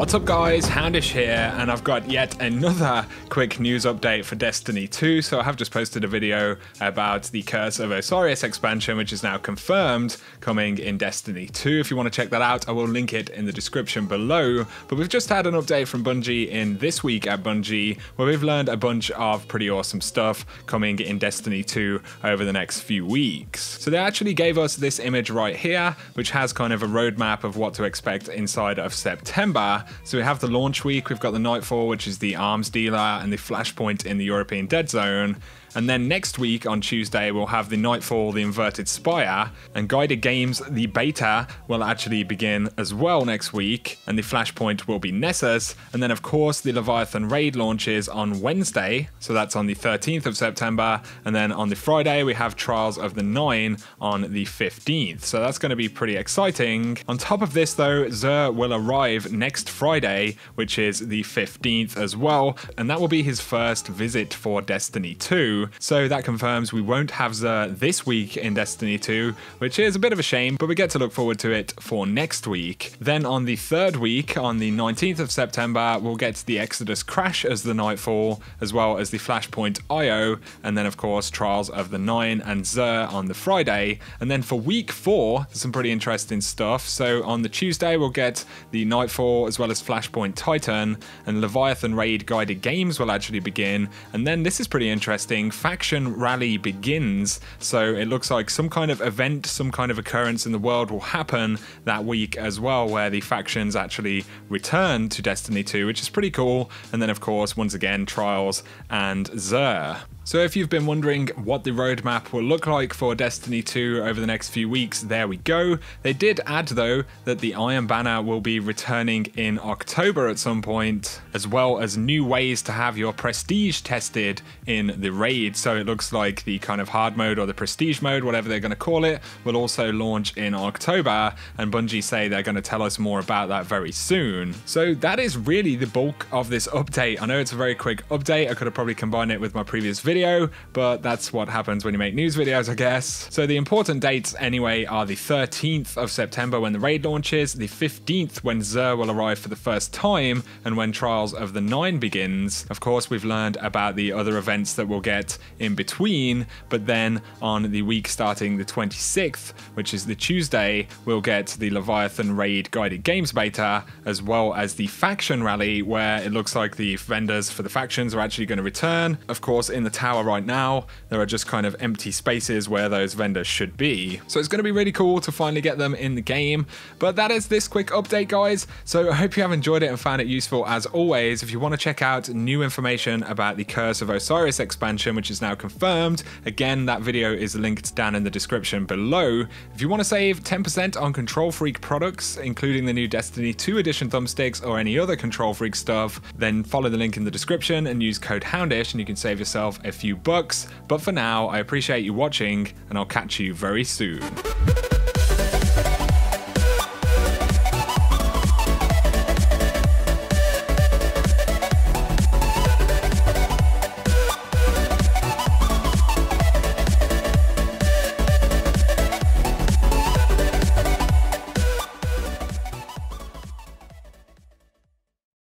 What's up guys, Houndish here, and I've got yet another quick news update for Destiny 2. So I have just posted a video about the Curse of Osiris expansion, which is now confirmed coming in Destiny 2. If you want to check that out, I will link it in the description below. But we've just had an update from Bungie in This Week at Bungie, where we've learned a bunch of pretty awesome stuff coming in Destiny 2 over the next few weeks. So they actually gave us this image right here, which has kind of a roadmap of what to expect inside of September. So we have the launch week, we've got the Nightfall, which is the arms dealer, and the Flashpoint in the European Dead Zone. And then next week on Tuesday, we'll have the Nightfall, the Inverted Spire, and Guided Games, the beta, will actually begin as well next week, and the Flashpoint will be Nessus. And then of course the Leviathan raid launches on Wednesday, so that's on the 13th of September, and then on the Friday we have Trials of the Nine on the 15th, so that's going to be pretty exciting. On top of this though, Xur will arrive next Friday, which is the 15th as well, and that will be his first visit for Destiny 2. So that confirms we won't have Xur this week in Destiny 2, which is a bit of a shame, but we get to look forward to it for next week. Then on the third week, on the 19th of September, we'll get the Exodus Crash as the Nightfall, as well as the Flashpoint IO, and then of course Trials of the Nine and Xur on the Friday. And then for week 4, there's some pretty interesting stuff. So on the Tuesday, we'll get the Nightfall as well as Flashpoint Titan, and Leviathan Raid Guided Games will actually begin. And then this is pretty interesting. Faction Rally begins, so it looks like some kind of event, some kind of occurrence in the world will happen that week as well, where the factions actually return to Destiny 2, which is pretty cool. And then of course, once again, Trials and Xur. So if you've been wondering what the roadmap will look like for Destiny 2 over the next few weeks, there we go. They did add though that the Iron Banner will be returning in October at some point, as well as new ways to have your prestige tested in the raid. So it looks like the kind of hard mode or the prestige mode, whatever they're going to call it, will also launch in October, and Bungie say they're going to tell us more about that very soon. So that is really the bulk of this update. I know it's a very quick update. I could have probably combined it with my previous video, but that's what happens when you make news videos, I guess. So the important dates anyway are the 13th of September when the raid launches, the 15th when Xur will arrive for the first time, and when Trials of the Nine begins. Of course, we've learned about the other events that we'll get in between, but then on the week starting the 26th, which is the Tuesday, we'll get the Leviathan Raid Guided Games beta, as well as the Faction Rally, where it looks like the vendors for the factions are actually going to return. Of course, in the tower right now, there are just kind of empty spaces where those vendors should be. So it's going to be really cool to finally get them in the game. But that is this quick update, guys. So I hope you have enjoyed it and found it useful as always. If you want to check out new information about the Curse of Osiris expansion, which is now confirmed, again, that video is linked down in the description below. If you want to save 10% on Control Freak products, including the new Destiny 2 edition thumbsticks or any other Control Freak stuff, then follow the link in the description and use code Houndish and you can save yourself a few bucks. But for now, I appreciate you watching, and I'll catch you very soon.